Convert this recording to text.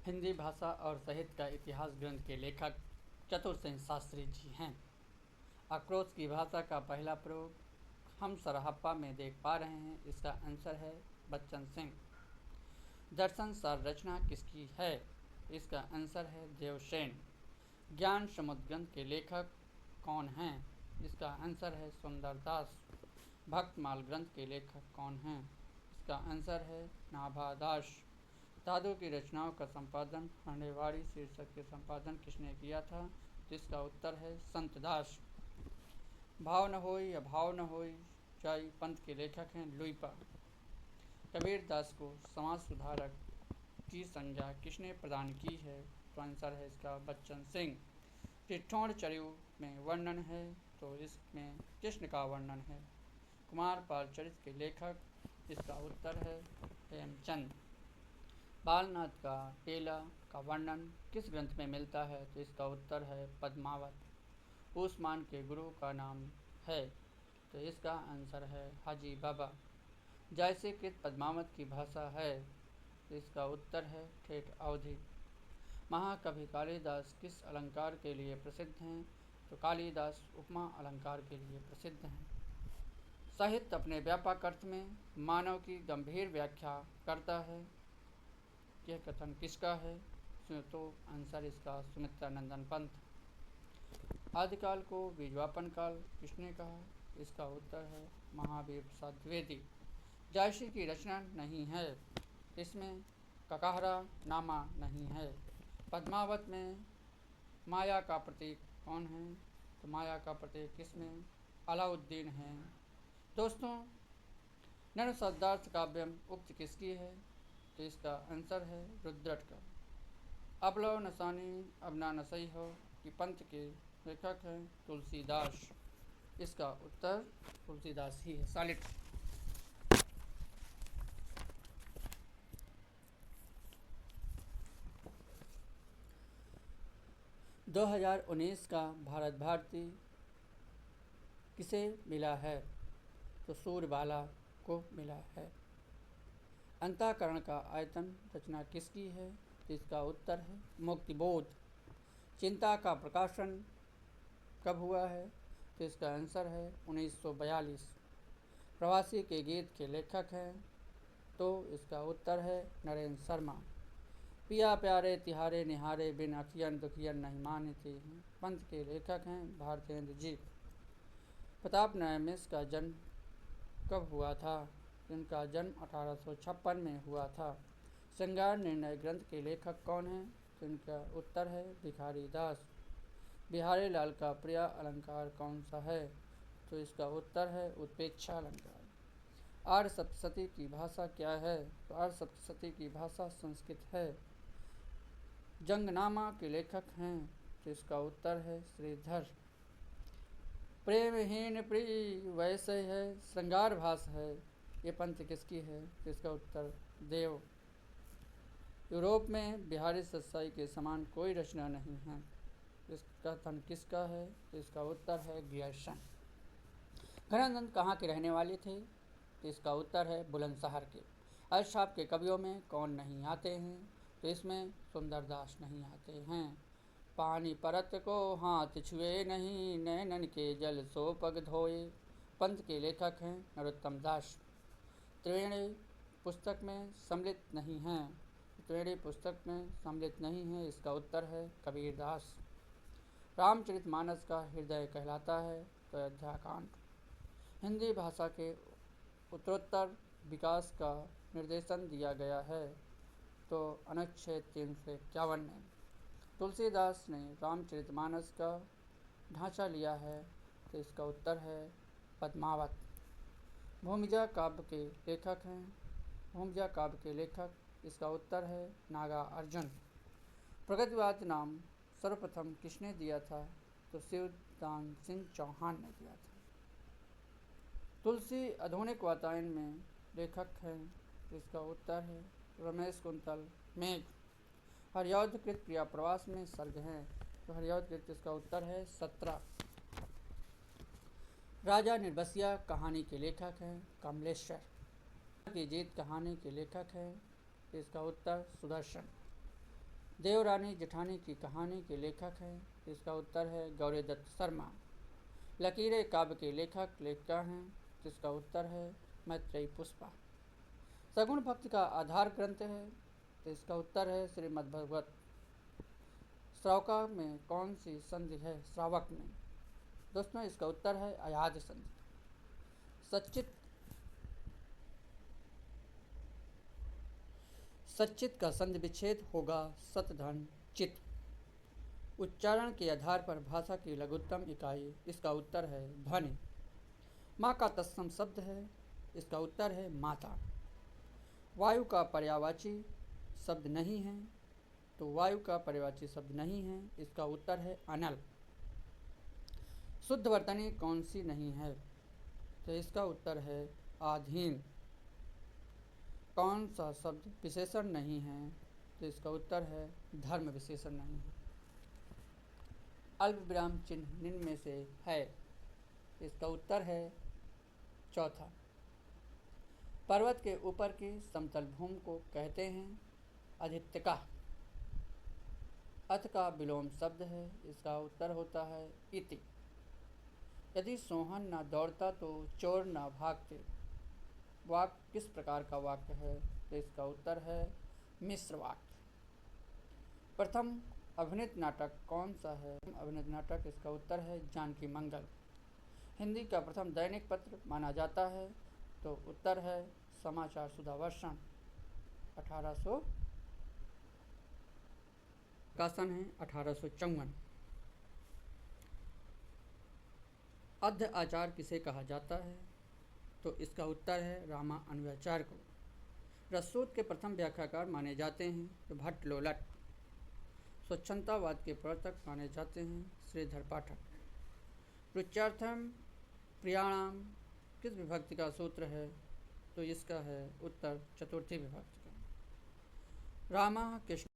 हिंदी भाषा और साहित्य का इतिहास ग्रंथ के लेखक चतुरसेन शास्त्री जी हैं। आक्रोश की भाषा का पहला प्रयोग हम सरहप्पा में देख पा रहे हैं। इसका आंसर है बच्चन सिंह। दर्शन सार रचना किसकी है? इसका आंसर है देवसेन। ज्ञान समुद्र ग्रंथ के लेखक कौन हैं? इसका आंसर है सुंदरदास। भक्तमाल ग्रंथ के लेखक कौन हैं? इसका आंसर है नाभादास। दादू की रचनाओं का संपादन हंडेवाड़ी शीर्षक के संपादन किसने किया था? इसका उत्तर है संतदास। भाव न होई या भाव न होई चाई पंथ के लेखक हैं लुइपा। कबीर दास को समाज सुधारक की संज्ञा किसने प्रदान की है? तो आंसर है इसका बच्चन सिंह। टिठौड़ चरिऊ में वर्णन है तो इसमें कृष्ण का वर्णन है। कुमार पाल चरित्र के लेखक, इसका उत्तर है हेमचंद। बालनाथ का टेला का वर्णन किस ग्रंथ में मिलता है? तो इसका उत्तर है पद्मावत। उस्मान के गुरु का नाम है तो इसका आंसर है हाजी बाबा। जैसे कृत पद्मावत की भाषा है तो इसका उत्तर है ठेठ अवधि। महाकवि कालिदास किस अलंकार के लिए प्रसिद्ध हैं? तो कालिदास उपमा अलंकार के लिए प्रसिद्ध हैं। साहित्य अपने व्यापक अर्थ में मानव की गंभीर व्याख्या करता है। यह कथन किसका है? तो आंसर इसका सुमित्रानंदन पंत। आदिकाल को बीजवापन काल किसने कहा? इसका उत्तर है महावीर प्रसाद द्विवेदी। जायसी की रचना नहीं है, इसमें ककाहरा नामा नहीं है। पद्मावत में माया का प्रतीक कौन है? तो माया का प्रतीक इसमें अलाउद्दीन है। दोस्तों, नर शब्दार्थ काव्यम उक्त किसकी है? तो इसका आंसर है रुद्रट का। अबलो नसानी अब ना नसई हो कि पंथ के लेखक हैं तुलसीदास। इसका उत्तर तुलसीदास ही है। सॉलिड। 2019 का भारत भारती किसे मिला है? तो सूर्यबाला को मिला है। अंतःकरण का आयतन रचना किसकी है? तो इसका उत्तर है मुक्तिबोध। चिंता का प्रकाशन कब हुआ है? तो इसका आंसर है 1942। प्रवासी के गीत के लेखक हैं तो इसका उत्तर है नरेंद्र शर्मा। पिया प्यारे तिहारे निहारे बिन अखियन दुखियन नहीं माने थे पंथ के लेखक हैं भारतेंद्र जी। प्रताप नारायण मिश्र का जन्म कब हुआ था? इनका जन्म 1856 में हुआ था। श्रृंगार निर्णय ग्रंथ के लेखक कौन हैं? तो इनका उत्तर है भिखारी दास। बिहारी लाल का प्रिय अलंकार कौन सा है? तो इसका उत्तर है उत्प्रेक्षा अलंकार। आर्य सप्तशती की भाषा क्या है? तो आर्य सप्तशती की भाषा संस्कृत है। जंगनामा के लेखक हैं तो इसका उत्तर है श्रीधर। प्रेमहीन प्रिय वैसे है श्रृंगार भास है, ये पंथ किसकी है? तो इसका उत्तर देव। यूरोप में बिहारी सत्साई के समान कोई रचना नहीं है, इसका कथन किसका है? तो इसका उत्तर है ग्रियर्सन। घनानंद कहाँ के रहने वाले थे? तो इसका उत्तर है बुलंदशहर के। अशराफ के कवियों में कौन नहीं आते हैं? तो इसमें सुंदरदास नहीं आते हैं। पानी परत को हाथ छुए नहीं, नैनन के जल सो पग धोए पंथ के लेखक हैं नरोत्तम दास। त्रिवेणी पुस्तक में सम्मिलित नहीं हैं, त्रिवेणी पुस्तक में सम्मिलित नहीं है, इसका उत्तर है कबीरदास। रामचरितमानस का हृदय कहलाता है तो अयोध्याकांड। हिंदी भाषा के उत्तरोत्तर विकास का निर्देशन दिया गया है तो अनुच्छेद 351 में। तुलसीदास ने रामचरितमानस का ढांचा लिया है तो इसका उत्तर है पद्मावत। भूमिजा काव्य के लेखक हैं, भूमिजा काव्य के लेखक, इसका उत्तर है नागा अर्जुन। प्रगतिवाद नाम सर्वप्रथम किसने दिया था? तो शिवदान सिंह चौहान ने दिया था। तुलसी आधुनिक वातायन में लेखक हैं तो इसका उत्तर है रमेश कुंतल मेघ। हरिऔधकृत क्रिया प्रवास में सर्ग हैं तो हरिऔधकृत इसका उत्तर है 17। राजा निर्बसिया कहानी के लेखक हैं कमलेश्वर। की जीत कहानी के लेखक हैं इसका उत्तर सुदर्शन। देवरानी जेठानी की कहानी के लेखक हैं? इसका उत्तर है गौरी दत्त शर्मा। लकीरें काव्य के लेखिका हैं? जिसका उत्तर है मैत्रेयी पुष्पा। सगुण भक्ति का आधार ग्रंथ है? तो इसका उत्तर है श्रीमद्भागवत। श्रावका में कौन सी संधि है? श्रावक में दोस्तों इसका उत्तर है अयाज संधि। सच्चित का संधि विच्छेद होगा सत धन चित। उच्चारण के आधार पर भाषा की लघुत्तम इकाई? इसका उत्तर है ध्वनि। माँ का तत्सम शब्द है? इसका उत्तर है माता। वायु का पर्यायवाची शब्द नहीं है? तो वायु का पर्यायवाची शब्द नहीं है, इसका उत्तर है अनल। शुद्ध वर्तनी कौन सी नहीं है? तो इसका उत्तर है आधीन। कौन सा शब्द विशेषण नहीं है? तो इसका उत्तर है धर्म विशेषण नहीं है। अल्प विराम चिन्ह निम्न में से है? इसका उत्तर है चौथा। पर्वत के ऊपर की समतल भूमि को कहते हैं अधित्यका। अथ का विलोम शब्द है? इसका उत्तर होता है इति। यदि सोहन न दौड़ता तो चोर न भागते। वाक्य किस प्रकार का वाक्य है? तो इसका उत्तर है मिश्र वाक्य। प्रथम अभिनीत नाटक कौन सा है? अभिनीत नाटक इसका उत्तर है जानकी मंगल। हिंदी का प्रथम दैनिक पत्र माना जाता है? तो उत्तर है समाचार सुधावर्षण 1800 प्रकाशन है 1854। अध्य आचार किसे कहा जाता है? तो इसका उत्तर है रामा अन्वयाचार्य को। रसूद के प्रथम व्याख्याकार माने जाते हैं? तो भट्ट लोलट। स्वच्छंदतावाद के प्रवर्तक माने जाते हैं श्रीधर पाठक। रुच्यार्थम प्रियाणाम किस विभक्ति का सूत्र है? तो इसका है उत्तर चतुर्थी विभक्ति का। रामा कृष्ण